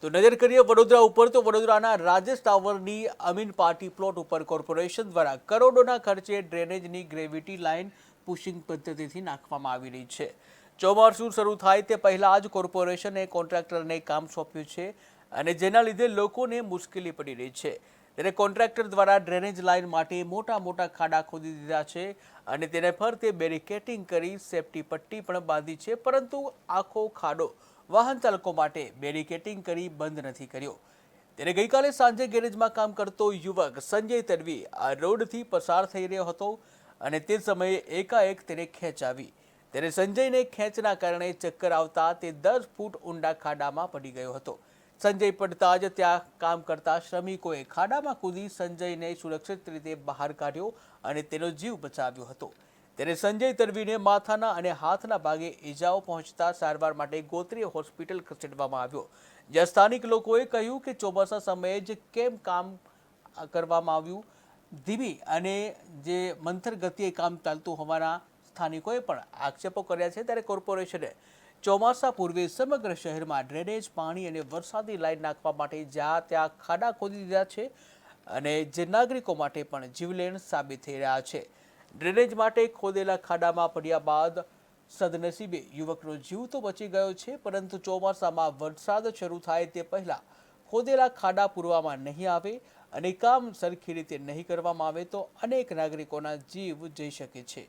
તો નજર કરીએ વડોદરા ઉપર તો વડોદરાના રાજેશ ટાવરની અમીન પાર્ટી પ્લોટ ઉપર કોર્પોરેશન દ્વારા કરોડોના ખર્ચે ડ્રેનેજની ગ્રેવિટી લાઇન પુશિંગ પદ્ધતિથી નાખવામાં આવી રહી છે। ચોમાસું શરૂ થાય તે પહેલા જ કોર્પોરેશને કોન્ટ્રાક્ટરને કામ સોંપ્યું છે અને જેના લીધે લોકોને મુશ્કેલી પડી રહી છે। ત્યારે કોન્ટ્રાક્ટર દ્વારા ડ્રેનેજ લાઇન માટે મોટા મોટા ખાડા ખોદી દીધા છે અને તેને ફરતે બેરિકેટિંગ કરી સેફટી પટ્ટી પણ બાંધી છે, પરંતુ આખો ખાડો વાહન ચાલકો માટે બેરિકેટિંગ કરી બંધ નથી કર્યો। ત્યારે ગઈકાલે સાંજે ગેરેજમાં કામ કરતો યુવક સંજય તડવી આ રોડથી પસાર થઈ રહ્યો હતો અને તે સમયે એકાએક તેને ખેંચ આવી। ત્યારે સંજયને ખેંચના કારણે ચક્કર આવતા તે 10 ફૂટ ઊંડા ખાડામાં પડી ગયો હતો। સંજય પડતા જ ત્યાં કામ કરતા શ્રમિકોએ ખાડામાં કૂદી સંજયને સુરક્ષિત રીતે બહાર કાઢ્યો અને તેનો જીવ બચાવ્યો હતો। ત્યારે સંજય તડવીને માથાના અને હાથના ભાગે ઈજાઓ પહોંચતા સારવાર માટે ગોત્રી હોસ્પિટલ ખસેડવામાં આવ્યો, જ્યાં સ્થાનિક લોકોએ કહ્યું કે ચોમાસા સમયે જ કેમ કામ કરવામાં આવ્યું। ધીમી અને જે મંથર ગતિએ કામ ચાલતું હોવાના સ્થાનિકોએ પણ આક્ષેપો કર્યા છે। ત્યારે કોર્પોરેશને ચોમાસા પૂર્વે સમગ્ર શહેરમાં ડ્રેનેજ પાણી અને વરસાદી લાઇન નાખવા માટે જ્યાં ત્યાં ખાડા ખોદી દીધા છે અને જે નાગરિકો માટે પણ જીવલેણ સાબિત થઈ રહ્યા છે। ડ્રેનેજ માટે ખોદેલા ખાડામાં પડ્યા બાદ સદનસીબે યુવકનો જીવ તો બચી ગયો છે, પરંતુ ચોમાસામાં વરસાદ શરૂ થાય તે પહેલા ખોદેલા ખાડા પૂરવામાં નહીં આવે અને કામ સરખી રીતે નહીં કરવામાં આવે તો અનેક નાગરિકોના જીવ જઈ શકે છે।